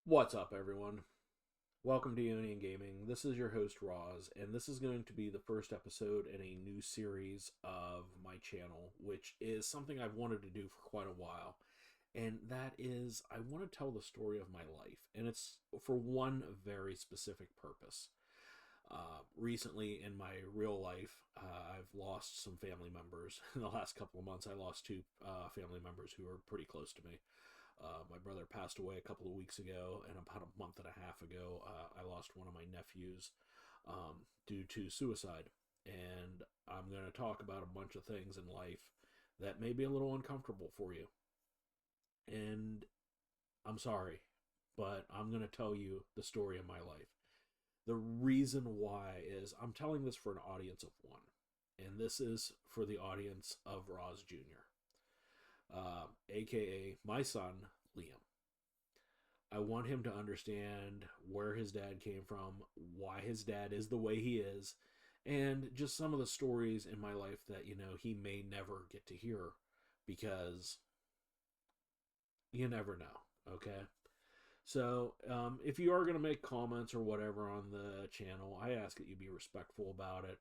What's up, everyone? Welcome to Union Gaming. This is your host, Roz, and this is going to be the first episode in a new series of my channel, which is something I've wanted to do for quite a while. And that is, I want to tell the story of my life, and it's for one very specific purpose. Recently, in my real life, I've lost some family members. In the last couple of months, I lost two family members who are pretty close to me. My brother passed away a couple of weeks ago, and about a month and a half ago, I lost one of my nephews due to suicide. And I'm going to talk about a bunch of things in life that may be a little uncomfortable for you. And I'm sorry, but I'm going to tell you the story of my life. The reason why is I'm telling this for an audience of one, and this is for the audience of Roz Jr., aka my son, Liam. I want him to understand where his dad came from, why his dad is the way he is, and just some of the stories in my life that, he may never get to hear because you never know, okay? So, if you are going to make comments or whatever on the channel, I ask that you be respectful about it.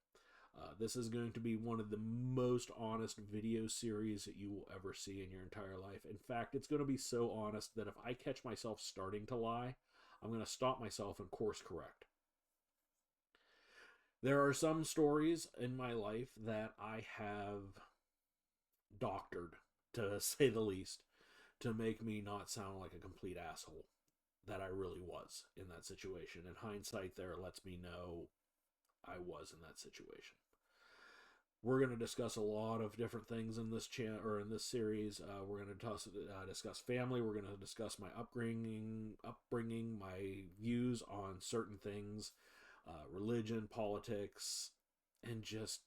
This is going to be one of the most honest video series that you will ever see in your entire life. In fact, it's going to be so honest that if I catch myself starting to lie, I'm going to stop myself and course correct. There are some stories in my life that I have doctored, to say the least, to make me not sound like a complete asshole that I really was in that situation. And hindsight there lets me know I was in that situation. We're going to discuss a lot of different things in this channel or in this series. We're going to discuss family. We're going to discuss my upbringing, my views on certain things, religion, politics, and just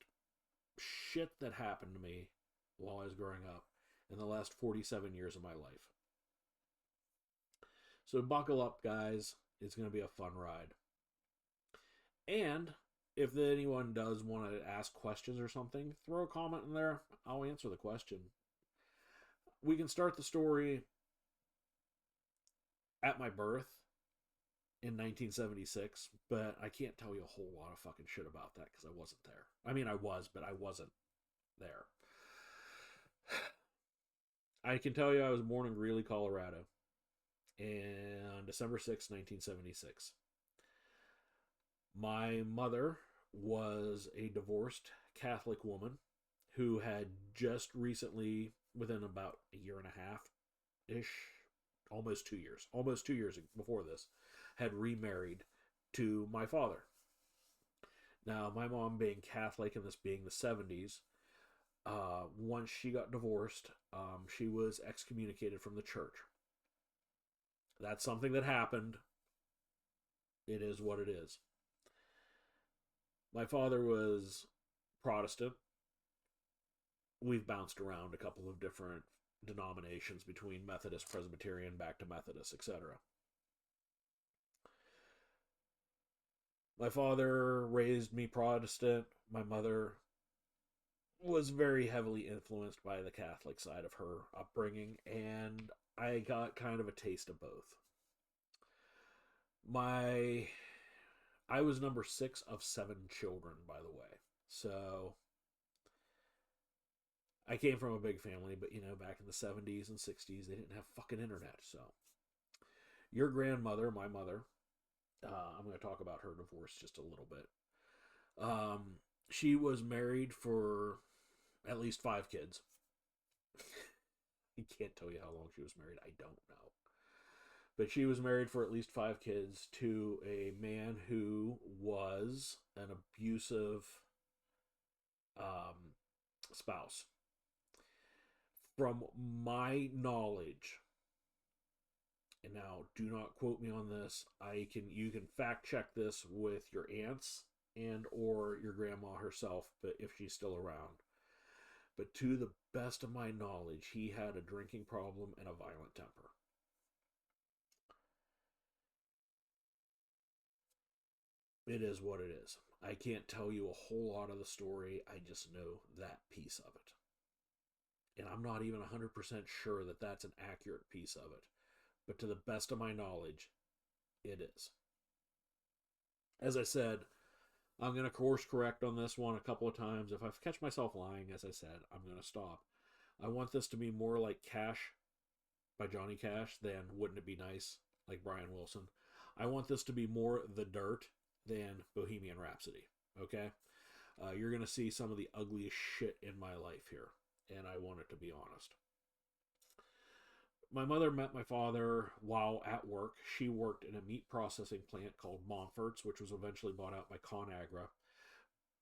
shit that happened to me while I was growing up in the last 47 years of my life. So buckle up, guys. It's going to be a fun ride. And if anyone does want to ask questions or something, throw a comment in there. I'll answer the question. We can start the story at my birth in 1976, but I can't tell you a whole lot of fucking shit about that because I wasn't there. I mean, I was, but I wasn't there. I can tell you I was born in Greeley, Colorado, on December 6, 1976. My mother was a divorced Catholic woman who had just recently, within about a year and a half ish, almost 2 years before this, had remarried to my father. Now, my mom being Catholic and this being the 70s, once she got divorced, she was excommunicated from the church. That's something that happened. It is what it is. My father was Protestant. We've bounced around a couple of different denominations between Methodist, Presbyterian, back to Methodist, etc. My father raised me Protestant. My mother was very heavily influenced by the Catholic side of her upbringing, and I got kind of a taste of both. I was number 6 of 7 children, by the way. So I came from a big family, but back in the 70s and 60s, they didn't have fucking internet. So your grandmother, my mother, I'm going to talk about her divorce just a little bit. She was married for at least 5 kids. I can't tell you how long she was married. I don't know. But she was married for at least 5 kids to a man who was an abusive spouse. From my knowledge, and now do not quote me on this, you can fact check this with your aunts and or your grandma herself, but if she's still around. But to the best of my knowledge, he had a drinking problem and a violent temper. It is what it is. I can't tell you a whole lot of the story. I just know that piece of it. And I'm not even 100% sure that that's an accurate piece of it. But to the best of my knowledge, It is. As I said, I'm going to course correct on this one a couple of times. If I catch myself lying, as I said, I'm going to stop. I want this to be more like Cash by Johnny Cash than Wouldn't It Be Nice, like Brian Wilson. I want this to be more The Dirt than Bohemian Rhapsody. Okay? You're going to see some of the ugliest shit in my life here, and I want it to be honest. My mother met my father while at work. She worked in a meat processing plant called Montfort's, which was eventually bought out by ConAgra.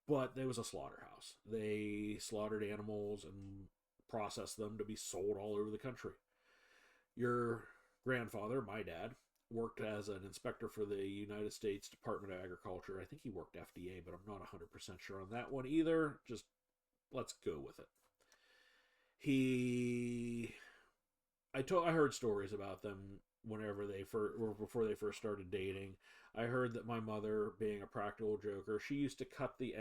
But there was a slaughterhouse. They slaughtered animals and processed them to be sold all over the country. Your grandfather, my dad, worked as an inspector for the United States Department of Agriculture. I think he worked FDA, but I'm not 100% sure on that one either. Just let's go with it. I heard stories about them whenever they first, or before they first started dating. I heard that my mother, being a practical joker, she used to cut the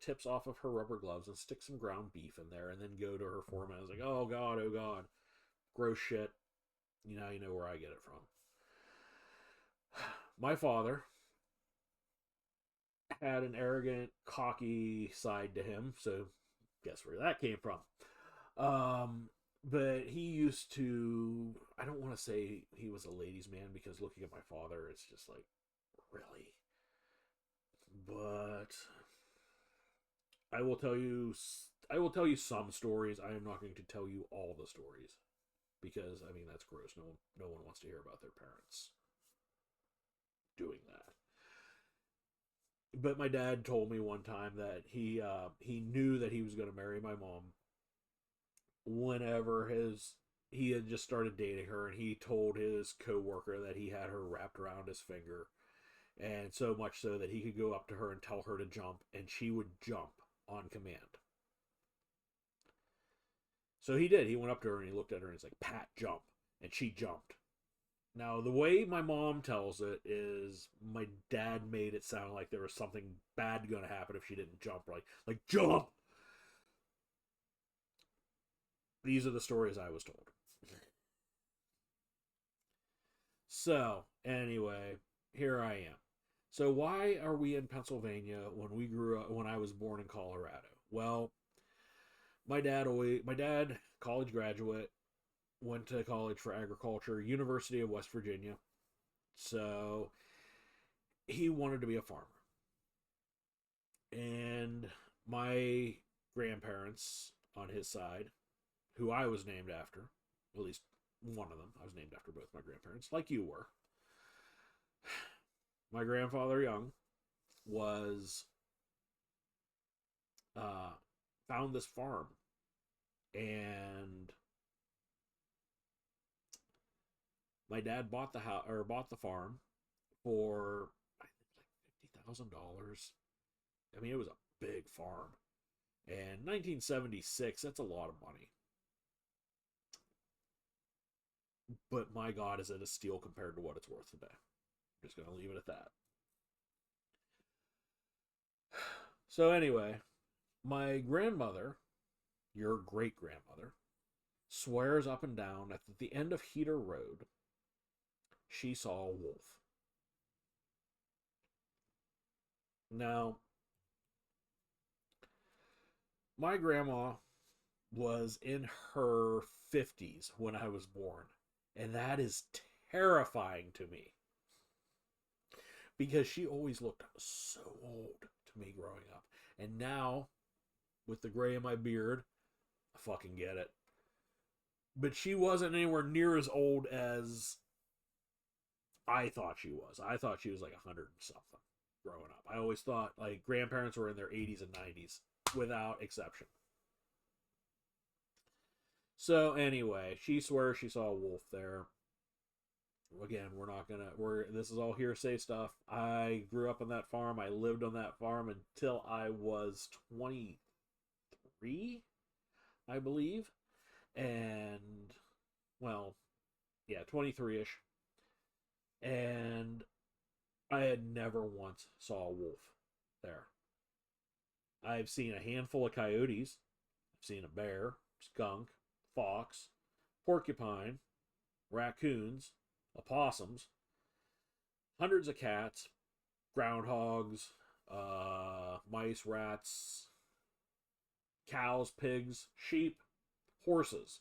tips off of her rubber gloves and stick some ground beef in there and then go to her foreman. I was like, oh God, gross shit. You know where I get it from. My father had an arrogant, cocky side to him, so guess where that came from. But he used to, I don't want to say he was a ladies' man because looking at my father, it's just like, really? But I will tell you some stories. I am not going to tell you all the stories because, I mean, that's gross. No one wants to hear about their parents doing that. But my dad told me one time that he knew that he was going to marry my mom whenever he had just started dating her, and he told his coworker that he had her wrapped around his finger, and so much so that he could go up to her and tell her to jump, and she would jump on command. So he did. He went up to her and he looked at her and he's like, "Pat, jump," and she jumped. Now, the way my mom tells it is my dad made it sound like there was something bad going to happen if she didn't jump. Like jump. These are the stories I was told. So, anyway, here I am. So, why are we in Pennsylvania when I was born in Colorado? Well, my dad, college graduate, went to college for agriculture, University of West Virginia. So, he wanted to be a farmer. And my grandparents on his side, who I was named after, at least one of them, I was named after both my grandparents, like you were. My grandfather Young was found this farm, and my dad bought the farm for I think like $50,000. I mean, it was a big farm, and 1976, that's a lot of money. But my God, is it a steal compared to what it's worth today? I'm just gonna leave it at that. So anyway, my grandmother, your great grandmother, swears up and down that at the end of Heater Road, she saw a wolf. Now, my grandma was in her 50s when I was born, and that is terrifying to me because she always looked so old to me growing up. And now, with the gray in my beard, I fucking get it. But she wasn't anywhere near as old as I thought she was. I thought she was like 100 and something growing up. I always thought like grandparents were in their 80s and 90s without exception. So anyway, she swears she saw a wolf there. Again, this is all hearsay stuff. I grew up on that farm. I lived on that farm until I was 23, I believe. And, well, yeah, 23-ish. And I had never once saw a wolf there. I've seen a handful of coyotes. I've seen a bear, skunk, fox, porcupine, raccoons, opossums. hundreds of cats, groundhogs, mice, rats, cows, pigs, sheep, horses,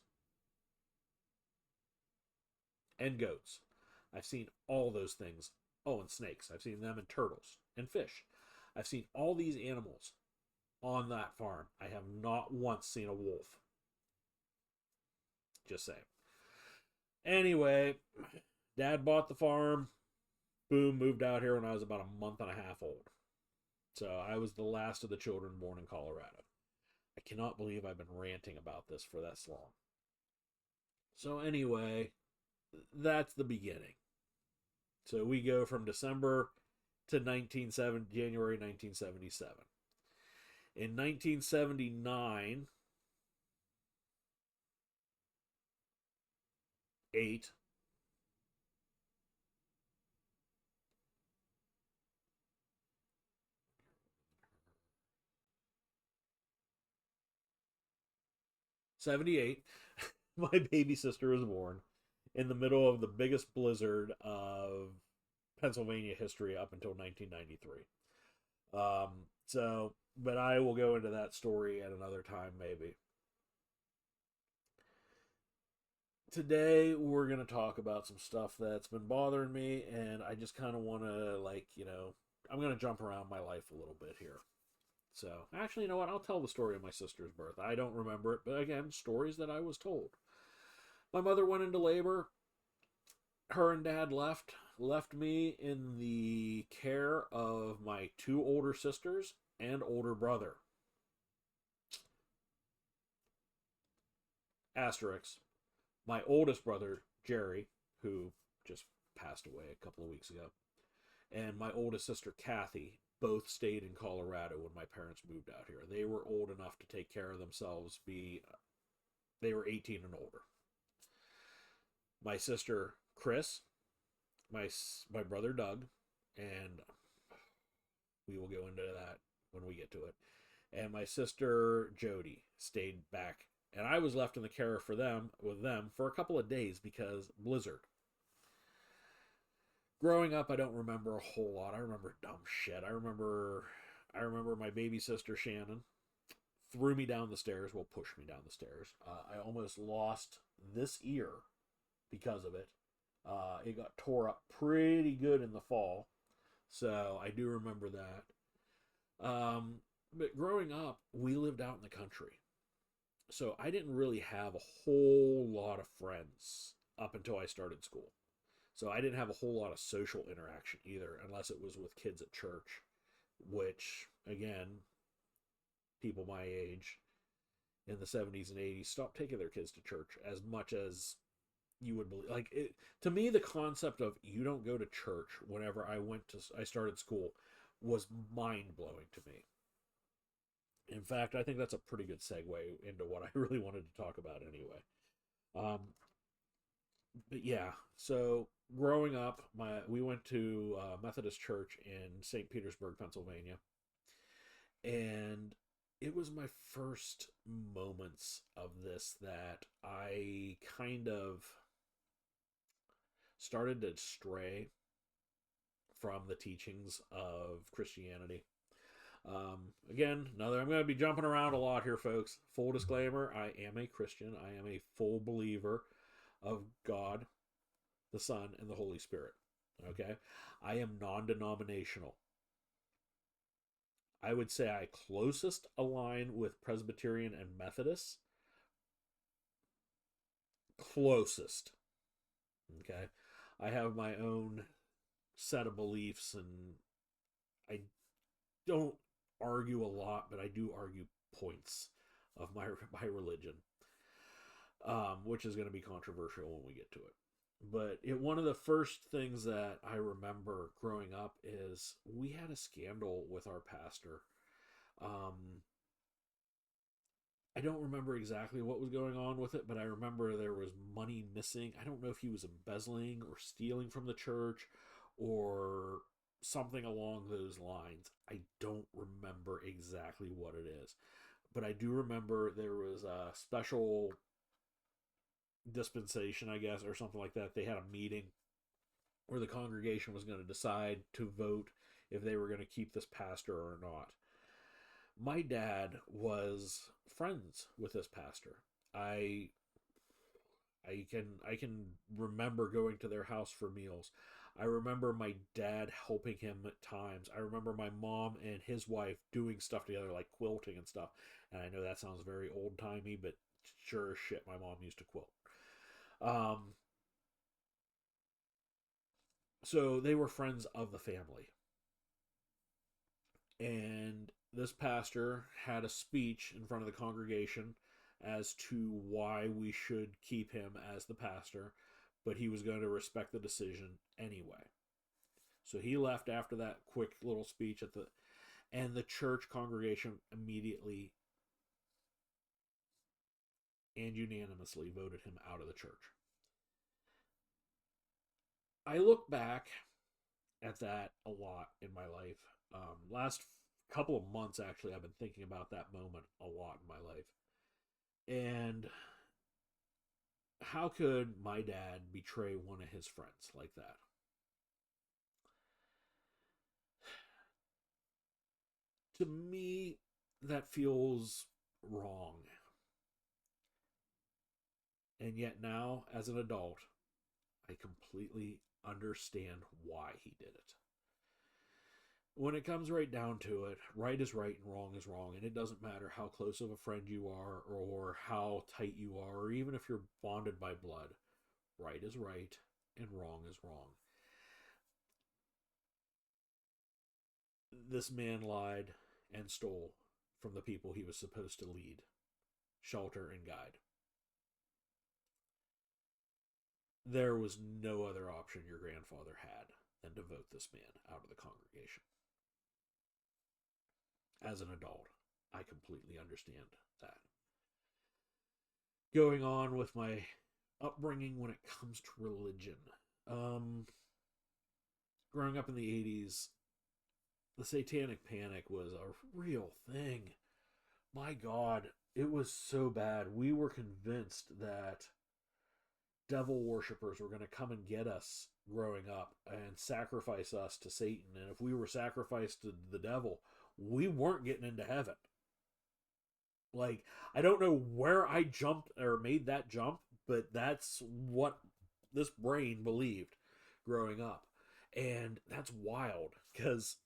and goats. I've seen all those things. Oh, and snakes. I've seen them, and turtles and fish. I've seen all these animals on that farm. I have not once seen a wolf. Just saying. Anyway, Dad bought the farm. Boom, moved out here when I was about a month and a half old. So I was the last of the children born in Colorado. I cannot believe I've been ranting about this for this long. So anyway, that's the beginning. So we go from December to January 1977. In 1979, 8, '78, my baby sister was born in the middle of the biggest blizzard of Pennsylvania history up until 1993. But I will go into that story at another time, maybe. Today, we're going to talk about some stuff that's been bothering me, and I just kind of want to, I'm going to jump around my life a little bit here. So, actually, you know what? I'll tell the story of my sister's birth. I don't remember it, but again, stories that I was told. My mother went into labor. Her and Dad left me in the care of my 2 older sisters and older brother. Asterix. My oldest brother, Jerry, who just passed away a couple of weeks ago, and my oldest sister, Kathy, both stayed in Colorado when my parents moved out here. They were old enough to take care of themselves. They were 18 and older. My sister, Chris, my brother, Doug, and we will go into that when we get to it. And my sister, Jody, stayed back. And I was left in the care with them for a couple of days because blizzard. Growing up, I don't remember a whole lot. I remember dumb shit. I remember my baby sister Shannon threw me down the stairs. Well, pushed me down the stairs. I almost lost this ear because of it. It got tore up pretty good in the fall, so I do remember that. But growing up, we lived out in the country, so I didn't really have a whole lot of friends up until I started school. So I didn't have a whole lot of social interaction either, unless it was with kids at church, which, again, people my age in the 70s and 80s stopped taking their kids to church as much as you would believe. To me, the concept of you don't go to church whenever I started school was mind blowing to me. In fact, I think that's a pretty good segue into what I really wanted to talk about anyway. Um, but yeah, so growing up, we went to Methodist Church in St. Petersburg, Pennsylvania, and it was my first moments of this that I kind of started to stray from the teachings of Christianity. Again, I'm going to be jumping around a lot here, folks. Full disclaimer, I am a Christian. I am a full believer of God, the Son, and the Holy Spirit. Okay? I am non-denominational. I would say I closest align with Presbyterian and Methodist. Closest. Okay? I have my own set of beliefs, and I don't argue a lot, but I do argue points of my religion, which is going to be controversial when we get to it. But one of the first things that I remember growing up is we had a scandal with our pastor. I don't remember exactly what was going on with it, but I remember there was money missing. I don't know if he was embezzling or stealing from the church or something along those lines. I don't remember exactly what it is. But I do remember there was a special dispensation, I guess, or something like that. They had a meeting where the congregation was going to decide to vote if they were going to keep this pastor or not. My dad was friends with this pastor. I I can remember going to their house for meals. I remember my dad helping him at times. I remember my mom and his wife doing stuff together like quilting and stuff. And I know that sounds very old timey, but sure as shit, my mom used to quilt. Um, so they were friends of the family. And this pastor had a speech in front of the congregation as to why we should keep him as the pastor, but he was going to respect the decision anyway. So he left after that quick little speech and the church congregation immediately and unanimously voted him out of the church. I look back at that a lot in my life. Last couple of months, actually, I've been thinking about that moment a lot in my life. And how could my dad betray one of his friends like that? To me, that feels wrong. And yet now, as an adult, I completely understand why he did it. When it comes right down to it, right is right and wrong is wrong, and it doesn't matter how close of a friend you are or how tight you are, or even if you're bonded by blood. Right is right and wrong is wrong. This man lied and stole from the people he was supposed to lead, shelter, and guide. There was no other option your grandfather had than to vote this man out of the congregation. As an adult, I completely understand that. Going on with my upbringing when it comes to religion. Um, Growing up in the 80s, the Satanic Panic was a real thing. My God, it was so bad. We were convinced that devil worshippers were going to come and get us growing up and sacrifice us to Satan. And if we were sacrificed to the devil, we weren't getting into heaven. Like, I don't know where I jumped or made that jump, but that's what this brain believed growing up. And that's wild because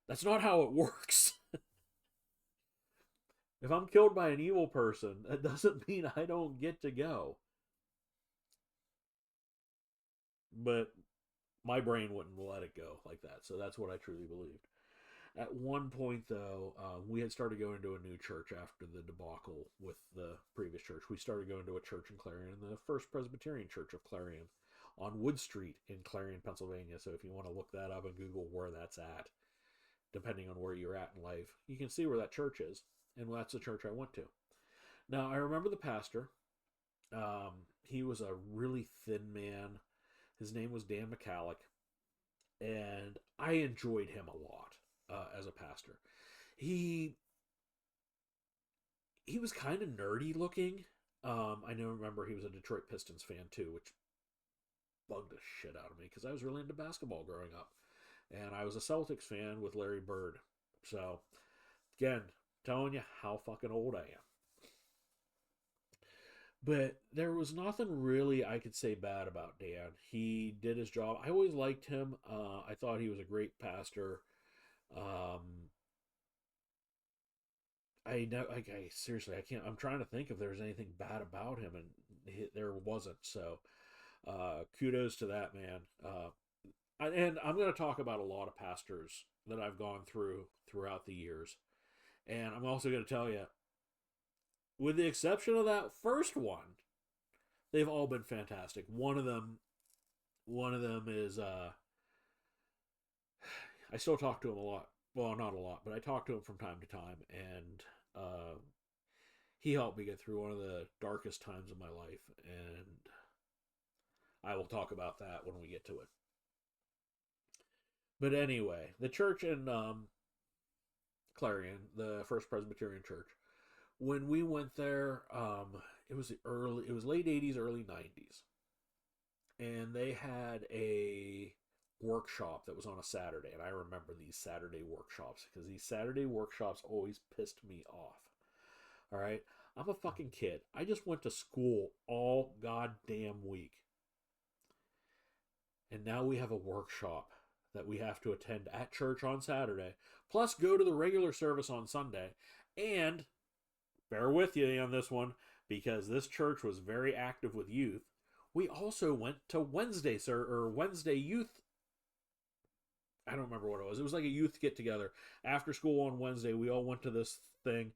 that's not how it works. If I'm killed by an evil person, that doesn't mean I don't get to go. But my brain wouldn't let it go like that. So that's what I truly believed. At one point, though, we had started going to a new church after the debacle with the previous church. We started going to a church in Clarion, the First Presbyterian Church of Clarion, on Wood Street in Clarion, Pennsylvania. So if you want to look that up and Google where that's at, depending on where you're at in life, you can see where that church is. And that's the church I went to. Now, I remember the pastor. He was a really thin man. His name was Dan McCallick. And I enjoyed him a lot as a pastor. He he was kind of nerdy looking. I know. Remember, he was a Detroit Pistons fan too, which bugged the shit out of me because I was really into basketball growing up, and I was a Celtics fan with Larry Bird. So, again, telling you how fucking old I am. But there was nothing really I could say bad about Dan. He did his job. I always liked him. I thought he was a great pastor. Um, I know, like, I seriously, I can't. I'm trying to think if there's anything bad about him, and there wasn't. So, kudos to that man. And I'm going to talk about a lot of pastors that I've gone throughout the years, and I'm also going to tell you, with the exception of that first one, they've all been fantastic. One of them is I still talk to him a lot. Well, not a lot, but I talk to him from time to time, and he helped me get through one of the darkest times of my life, and I will talk about that when we get to it. But anyway, the church in Clarion, the First Presbyterian Church, when we went there, it was late '80s, early '90s, and they had a workshop that was on a Saturday. And I remember these Saturday workshops because these Saturday workshops always pissed me off. All right. I'm a fucking kid. I just went to school all goddamn week. And now we have a workshop that we have to attend at church on Saturday, plus go to the regular service on Sunday. And bear with you on this one because this church was very active with youth. We also went to Wednesday youth. I don't remember what it was. It was like a youth get together after school on Wednesday. We all went to this thing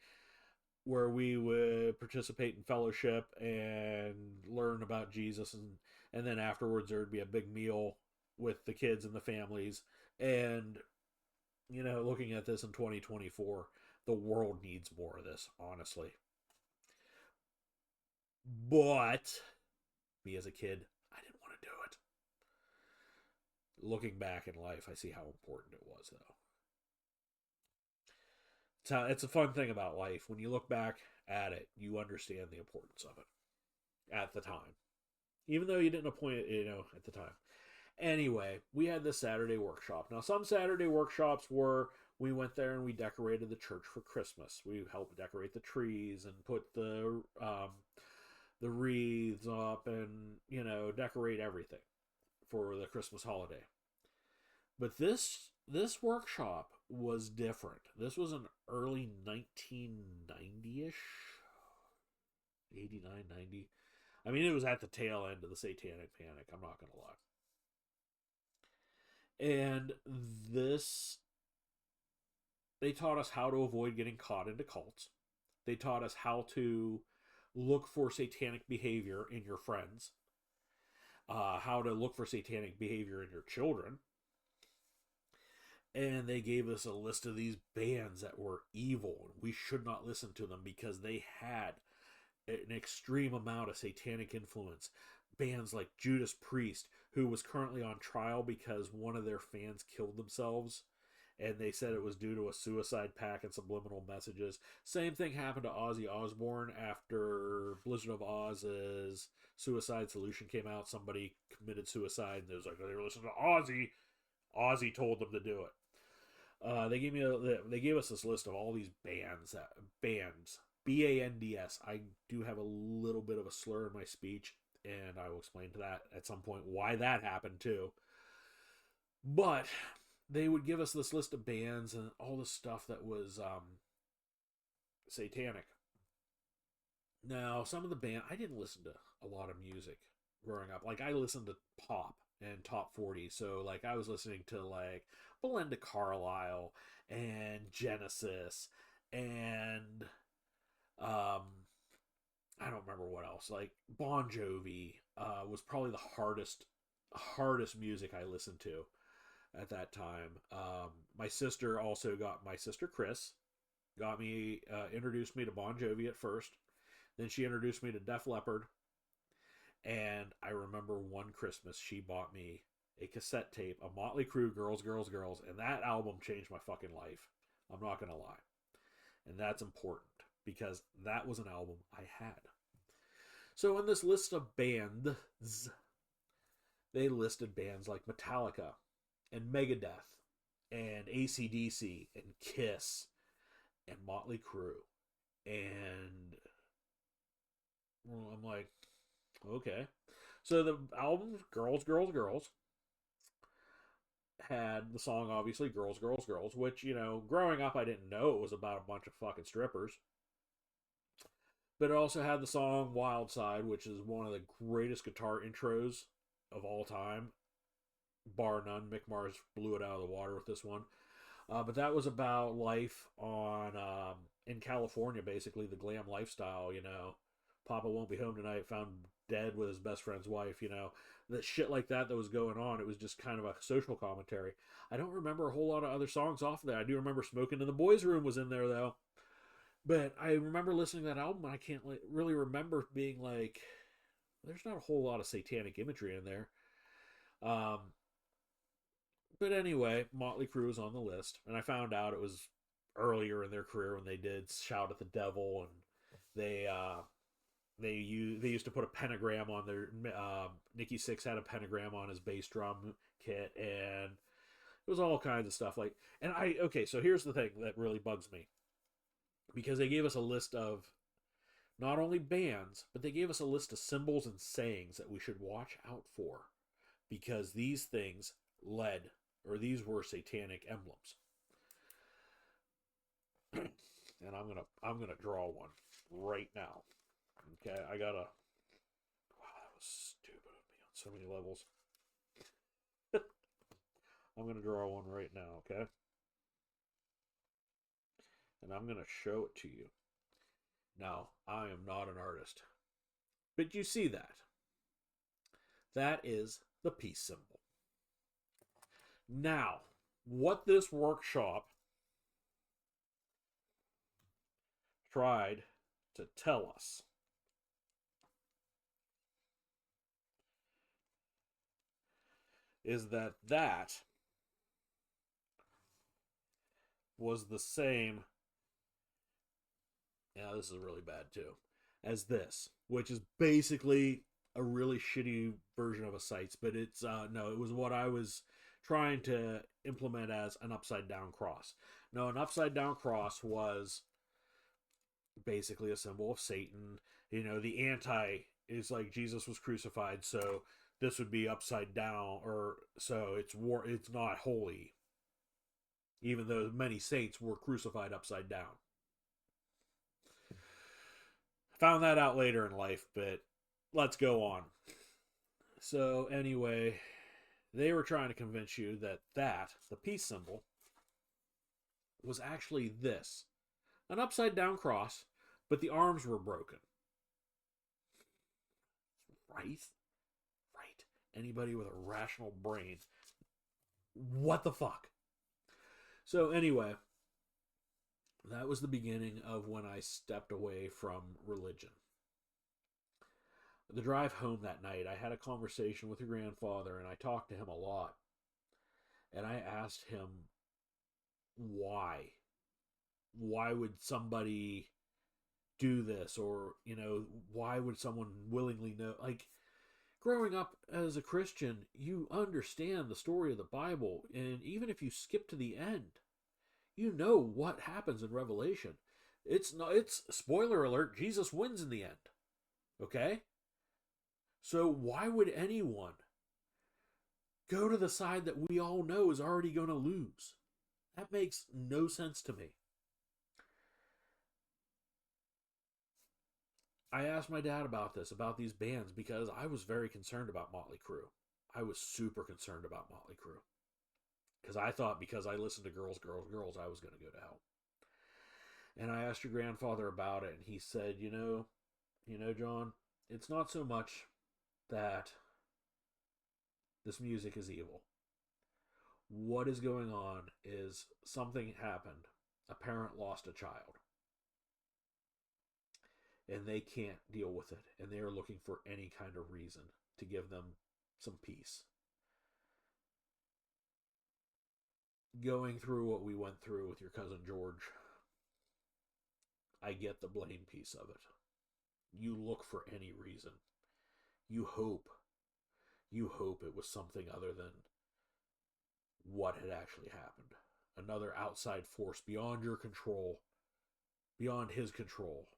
where we would participate in fellowship and learn about Jesus, and then afterwards there would be a big meal with the kids and the families. And looking at this in 2024, the world needs more of this, honestly. But me as a kid, I didn't want to do it. Looking back in life, I see how important it was, though. It's a fun thing about life. When you look back at it, you understand the importance of it at the time, even though you didn't appoint it, at the time. Anyway, we had this Saturday workshop. Now, some Saturday workshops were we went there and we decorated the church for Christmas. We helped decorate the trees and put the wreaths up and decorate everything for the Christmas holiday. But this workshop was different. This was an early 1990-ish, 89, 90. I mean, it was at the tail end of the Satanic Panic. I'm not going to lie. And they taught us how to avoid getting caught into cults. They taught us how to look for satanic behavior in your friends, how to look for satanic behavior in your children. And they gave us a list of these bands that were evil, and we should not listen to them because they had an extreme amount of satanic influence. Bands like Judas Priest, who was currently on trial because one of their fans killed themselves, and they said it was due to a suicide pact and subliminal messages. Same thing happened to Ozzy Osbourne after Blizzard of Oz's Suicide Solution came out. Somebody committed suicide, and it was like, they were listening to Ozzy. Ozzy told them to do it. They gave us this list of all these bands, BANDS. I do have a little bit of a slur in my speech, and I will explain to that at some point why that happened too. But they would give us this list of bands and all the stuff that was satanic. Now, some of the band, I didn't listen to a lot of music growing up. Like, I listened to pop and top 40. So, like, I was listening to, like, Belinda Carlisle and Genesis and, I don't remember what else. Like, Bon Jovi was probably the hardest music I listened to at that time. My sister Chris introduced me to Bon Jovi at first. Then she introduced me to Def Leppard. And I remember one Christmas she bought me a cassette tape of Motley Crue, Girls, Girls, Girls, and that album changed my fucking life. I'm not going to lie. And that's important because that was an album I had. So in this list of bands, they listed bands like Metallica and Megadeth and AC/DC and Kiss and Motley Crue. And I'm like, okay. So the album Girls, Girls, Girls had the song, obviously, Girls, Girls, Girls, which, growing up I didn't know it was about a bunch of fucking strippers. But it also had the song Wild Side, which is one of the greatest guitar intros of all time. Bar none. Mick Mars blew it out of the water with this one. But that was about life in California, basically, the glam lifestyle, Papa won't be home tonight, found dead with his best friend's wife, that shit like that was going on. It was just kind of a social commentary. I don't remember a whole lot of other songs off of that. I do remember Smoking in the Boys' Room was in there, though. But I remember listening to that album, and I can't really remember being like, there's not a whole lot of satanic imagery in there. But anyway, Motley Crue was on the list, and I found out it was earlier in their career when they did Shout at the Devil, and they They used to put a pentagram on their Nikki Sixx had a pentagram on his bass drum kit, and it was all kinds of stuff like. And okay, so here's the thing that really bugs me, because they gave us a list of not only bands, but they gave us a list of symbols and sayings that we should watch out for, because these things these were satanic emblems. And I'm gonna draw one right now. Okay, I gotta. Wow, that was stupid of me on so many levels. I'm gonna draw one right now, okay? And I'm gonna show it to you. Now, I am not an artist, but you see that. That is the peace symbol. Now, what this workshop tried to tell us is that was the same. Yeah, this is really bad too. As this, which is basically a really shitty version of a sites, but it's no, it was what I was trying to implement as an upside down cross. No, an upside down cross was basically a symbol of Satan. You know, the anti is like Jesus was crucified, so this would be upside down, or so it's not holy, even though many saints were crucified upside down. Found that out later in life, but let's go on. So anyway, they were trying to convince you that the peace symbol, was actually this. An upside down cross, but the arms were broken. Right? Right. Anybody with a rational brain. What the fuck? So anyway, that was the beginning of when I stepped away from religion. The drive home that night, I had a conversation with your grandfather, and I talked to him a lot. And I asked him why. Why would somebody do this? Or, you know, why would someone willingly know? Like, growing up as a Christian, you understand the story of the Bible. And even if you skip to the end, you know what happens in Revelation. It's spoiler alert, Jesus wins in the end. Okay? So why would anyone go to the side that we all know is already going to lose? That makes no sense to me. I asked my dad about these bands, because I was very concerned about Motley Crue. I was super concerned about Motley Crue. Because I thought, because I listened to Girls, I was going to go to hell. And I asked your grandfather about it, and he said, you know, John, it's not so much that this music is evil. What is going on is something happened. A parent lost a child. And they can't deal with it. And they are looking for any kind of reason to give them some peace. Going through what we went through with your cousin George, I get the blame piece of it. You look for any reason. You hope it was something other than what had actually happened. Another outside force beyond your control, beyond his control.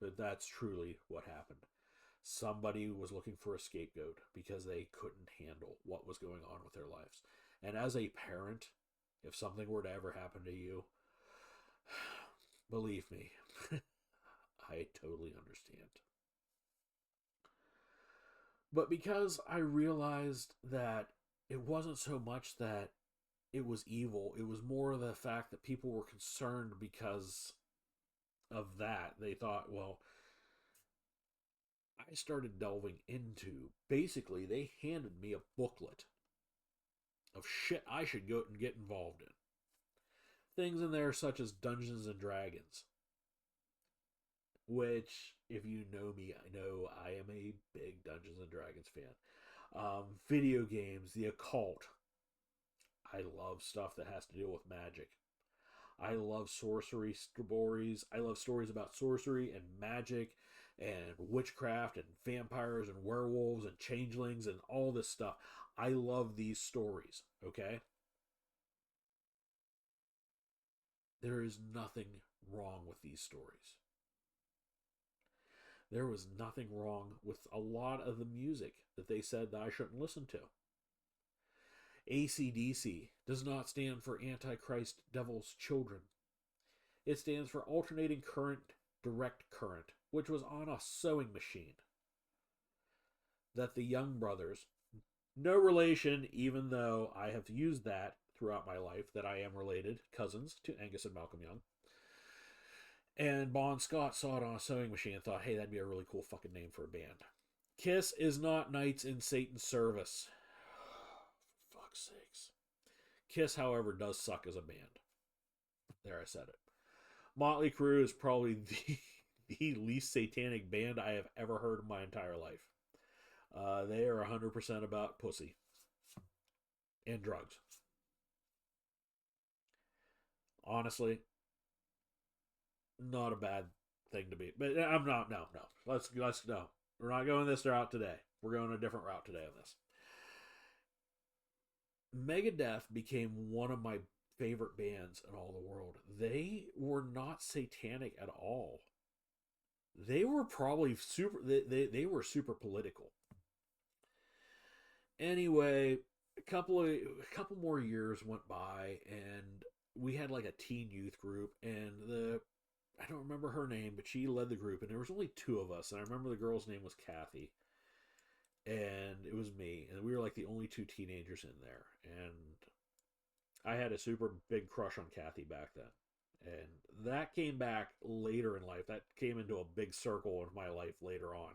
But that's truly what happened. Somebody was looking for a scapegoat because they couldn't handle what was going on with their lives. And as a parent, if something were to ever happen to you, believe me, I totally understand. But because I realized that it wasn't so much that it was evil, it was more the fact that people were concerned because of that. They thought, well, I started delving into, basically, they handed me a booklet of shit I should go and get involved in. Things in there such as Dungeons and Dragons, which, if you know me, I know I am a big Dungeons and Dragons fan. Video games, the occult. I love stuff that has to deal with magic. I love sorcery stories. I love stories about sorcery and magic and witchcraft and vampires and werewolves and changelings and all this stuff. I love these stories, okay? There is nothing wrong with these stories. There was nothing wrong with a lot of the music that they said that I shouldn't listen to. AC/DC does not stand for Antichrist Devil's Children. It stands for Alternating Current Direct Current, which was on a sewing machine that the Young brothers, no relation, even though I have used that throughout my life, that I am related, cousins to Angus and Malcolm Young. And Bon Scott saw it on a sewing machine and thought, hey, that'd be a really cool fucking name for a band. Kiss is not Knights in Satan's Service. For fuck's sakes. Kiss, however, does suck as a band. There, I said it. Motley Crue is probably the least satanic band I have ever heard in my entire life. They are 100% about pussy and drugs. Honestly, not a bad thing to be. But I'm not. No. Let's no. We're not going this route today. We're going a different route today on this. Megadeth became one of my favorite bands in all the world. They were not satanic at all. They were probably super. They were super political. Anyway, a couple more years went by, and we had like a teen youth group, and I don't remember her name, but she led the group, and there was only two of us, and I remember the girl's name was Kathy, and it was me, and we were like the only two teenagers in there, and I had a super big crush on Kathy back then, and that came back later in life. That came into a big circle in my life later on,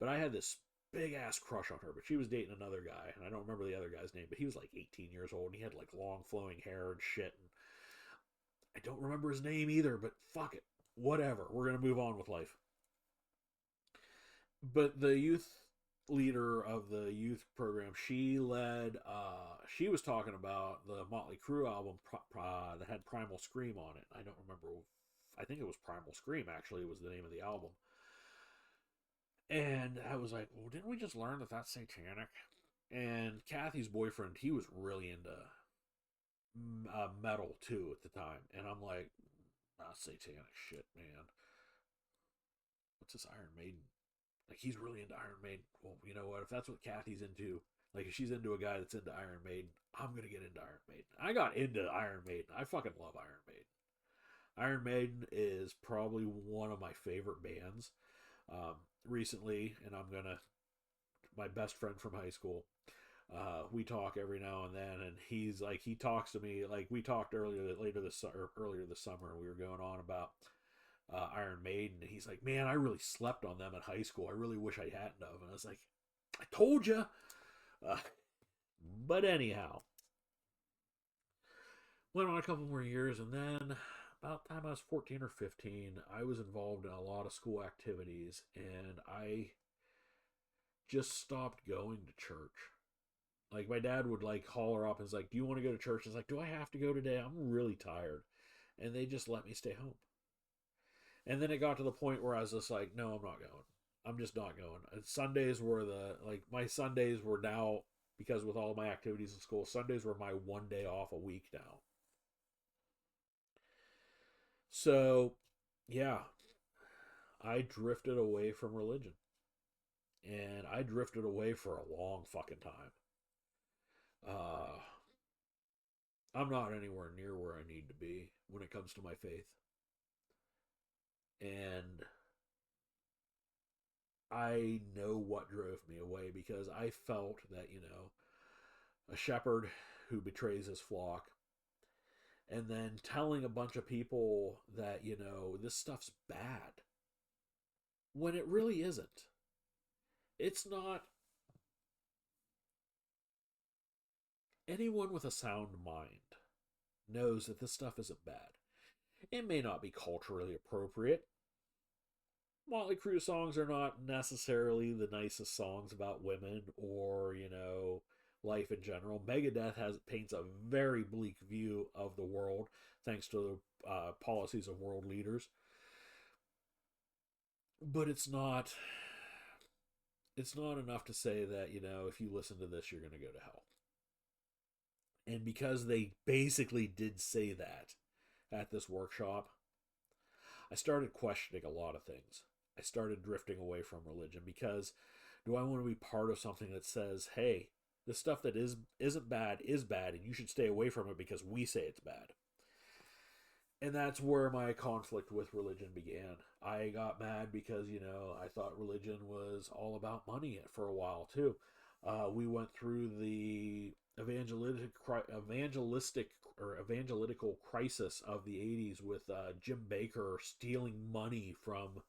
but I had this big ass crush on her, but she was dating another guy, and I don't remember the other guy's name, but he was like 18 years old, and he had like long flowing hair and shit, and I don't remember his name either, but fuck it. Whatever. We're going to move on with life. But the youth leader of the youth program, she was talking about the Motley Crue album that had Primal Scream on it. I don't remember. I think it was Primal Scream, actually, was the name of the album. And I was like, well, didn't we just learn that that's satanic? And Kathy's boyfriend, he was really into metal too at the time, and I'm like, satanic shit, man. What's this Iron Maiden? Like, he's really into Iron Maiden. Well, you know what? If that's what Kathy's into, like if she's into a guy that's into Iron Maiden, I'm gonna get into Iron Maiden. I got into Iron Maiden. I fucking love Iron Maiden. Iron Maiden is probably one of my favorite bands. Recently, and my best friend from high school, we talk every now and then, and he talks to me like we talked earlier this summer, and we were going on about Iron Maiden, and he's like, man, I really slept on them in high school. I really wish I hadn't have. And I was like, I told you. But anyhow, went on a couple more years, and then about the time I was 14 or 15, I was involved in a lot of school activities, and I just stopped going to church. Like, my dad would like holler up and was like, do you want to go to church? I was like, do I have to go today? I'm really tired. And they just let me stay home. And then it got to the point where I was just like, no, I'm not going. I'm just not going. And Sundays were my Sundays were now, because with all my activities in school, Sundays were my one day off a week now. So, yeah, I drifted away from religion. And I drifted away for a long fucking time. Uh, I'm not anywhere near where I need to be when it comes to my faith. And I know what drove me away, because I felt that, a shepherd who betrays his flock, and then telling a bunch of people that, this stuff's bad, when it really isn't. It's not. Anyone with a sound mind knows that this stuff isn't bad. It may not be culturally appropriate. Motley Crue songs are not necessarily the nicest songs about women or, life in general. Megadeth paints a very bleak view of the world, thanks to the policies of world leaders. But it's not enough to say that, if you listen to this, you're going to go to hell. And because they basically did say that at this workshop, I started questioning a lot of things. I started drifting away from religion because do I want to be part of something that says, hey, the stuff that isn't bad is bad and you should stay away from it because we say it's bad. And that's where my conflict with religion began. I got mad because, I thought religion was all about money for a while too. We went through the evangelical crisis of the 80s with Jim Bakker stealing money from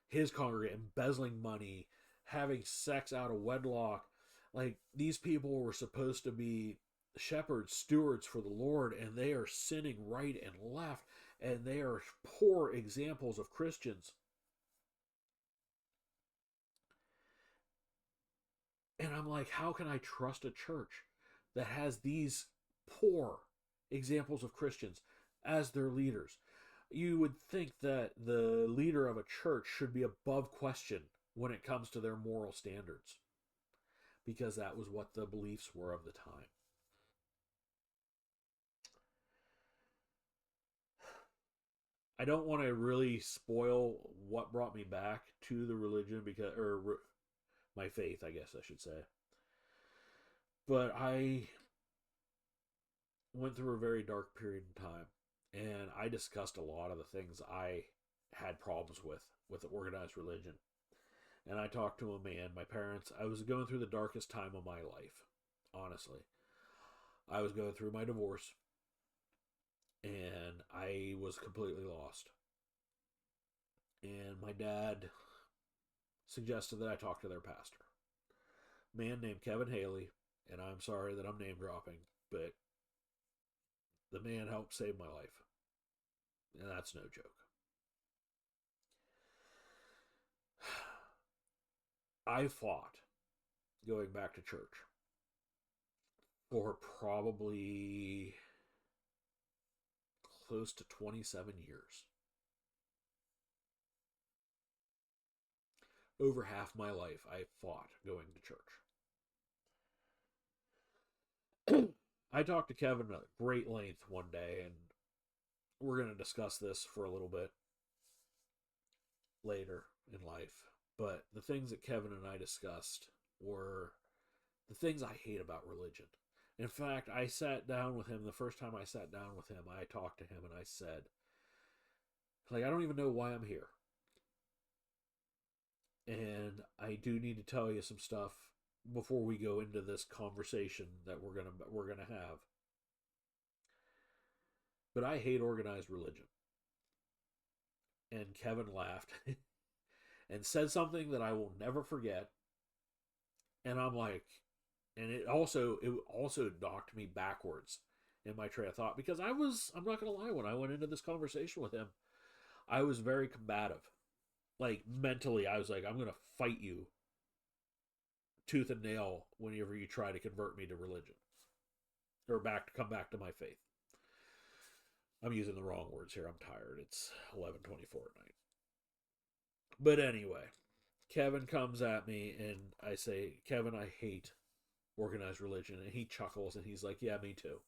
his congregation, embezzling money, having sex out of wedlock. Like, these people were supposed to be shepherds, stewards for the Lord, and they are sinning right and left, and they are poor examples of Christians. And I'm like, how can I trust a church that has these poor examples of Christians as their leaders? You would think that the leader of a church should be above question when it comes to their moral standards, because that was what the beliefs were of the time. I don't want to really spoil what brought me back to the religion or my faith, I guess I should say. But I went through a very dark period in time, and I discussed a lot of the things I had problems with organized religion. And I talked to a man, my parents. I was going through the darkest time of my life, honestly. I was going through my divorce, and I was completely lost. And my dad suggested that I talk to their pastor, a man named Kevin Haley. And I'm sorry that I'm name dropping, but the man helped save my life. And that's no joke. I fought going back to church for probably close to 27 years. Over half my life, I fought going to church. I talked to Kevin at great length one day, and we're going to discuss this for a little bit later in life. But the things that Kevin and I discussed were the things I hate about religion. In fact, I sat down with him. The first time I sat down with him, I talked to him and I said, I don't even know why I'm here. And I do need to tell you some stuff before we go into this conversation that we're gonna have. But I hate organized religion. And Kevin laughed and said something that I will never forget. And I'm like, and it also knocked me backwards in my train of thought, because I'm not gonna lie, when I went into this conversation with him, I was very combative. Like, mentally, I was like, I'm gonna fight you tooth and nail whenever you try to convert me to religion or come back to my faith. I'm using the wrong words here. I'm tired. It's 11:24 at night. But anyway, Kevin comes at me and I say, Kevin, I hate organized religion. And he chuckles and he's like, yeah, me too.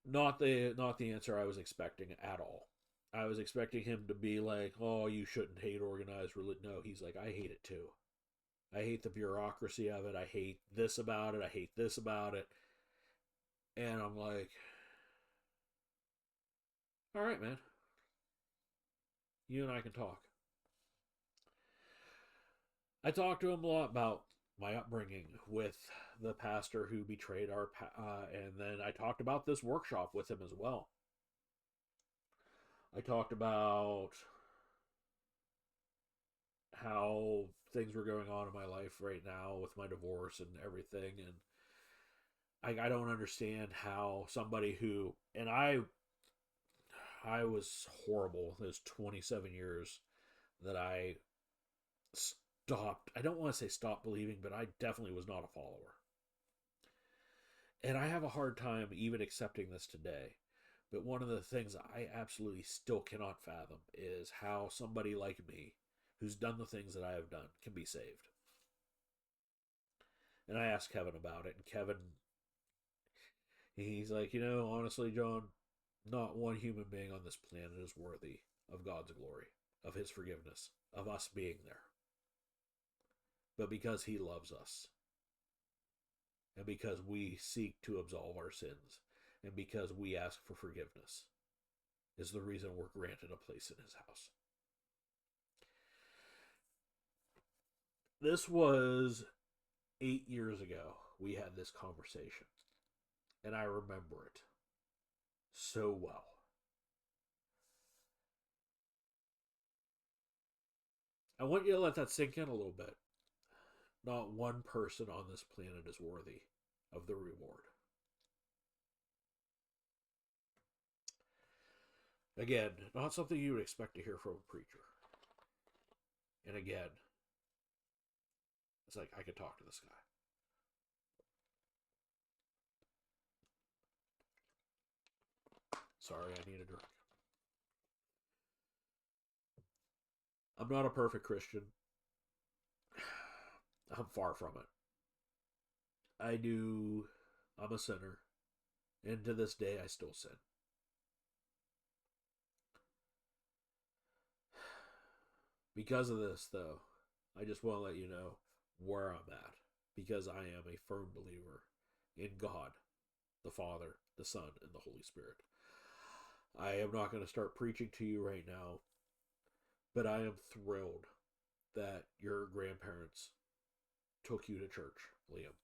Not the answer I was expecting at all. I was expecting him to be like, oh, you shouldn't hate organized religion. No, he's like, I hate it too. I hate the bureaucracy of it. I hate this about it. I hate this about it. And I'm like, all right, man. You and I can talk. I talked to him a lot about my upbringing with the pastor who betrayed and then I talked about this workshop with him as well. I talked about how things were going on in my life right now with my divorce and everything, and I don't understand how somebody who, and I was horrible those 27 years that I stopped. I don't want to say stop believing, but I definitely was not a follower. And I have a hard time even accepting this today. But one of the things I absolutely still cannot fathom is how somebody like me, who's done the things that I have done, can be saved. And I asked Kevin about it, and Kevin, he's like, honestly, John, not one human being on this planet is worthy of God's glory, of his forgiveness, of us being there. But because he loves us, and because we seek to absolve our sins, and because we ask for forgiveness, is the reason we're granted a place in his house. This was 8 years ago. We had this conversation, and I remember it so well. I want you to let that sink in a little bit. Not one person on this planet is worthy of the reward. Again, not something you would expect to hear from a preacher. And again, it's like I could talk to this guy. Sorry, I need a drink. I'm not a perfect Christian. I'm far from it. I'm a sinner. And to this day, I still sin. Because of this, though, I just want to let you know where I'm at. Because I am a firm believer in God, the Father, the Son, and the Holy Spirit. I am not going to start preaching to you right now, but I am thrilled that your grandparents took you to church, Liam.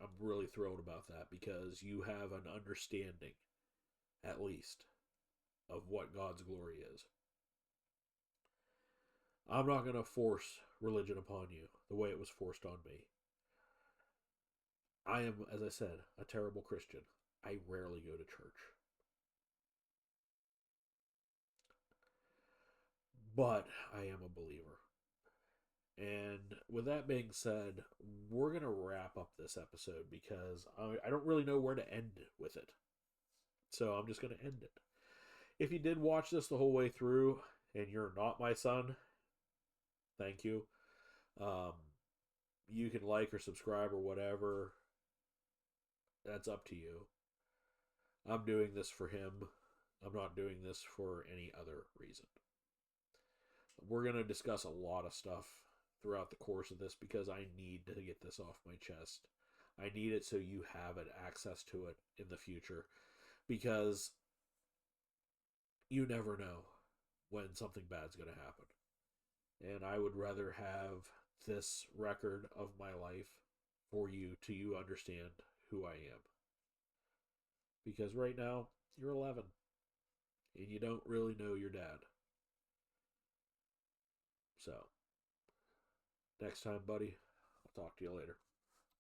I'm really thrilled about that because you have an understanding, at least, of what God's glory is. I'm not going to force religion upon you the way it was forced on me. I am, as I said, a terrible Christian. I rarely go to church. But I am a believer. And with that being said, we're going to wrap up this episode because I don't really know where to end with it. So I'm just going to end it. If you did watch this the whole way through and you're not my son, thank you. You can like or subscribe or whatever. That's up to you. I'm doing this for him. I'm not doing this for any other reason. We're going to discuss a lot of stuff throughout the course of this because I need to get this off my chest. I need it so you have access to it in the future because you never know when something bad's going to happen. And I would rather have this record of my life for you to you understand who I am. Because right now, you're 11 and you don't really know your dad. So, next time, buddy, I'll talk to you later.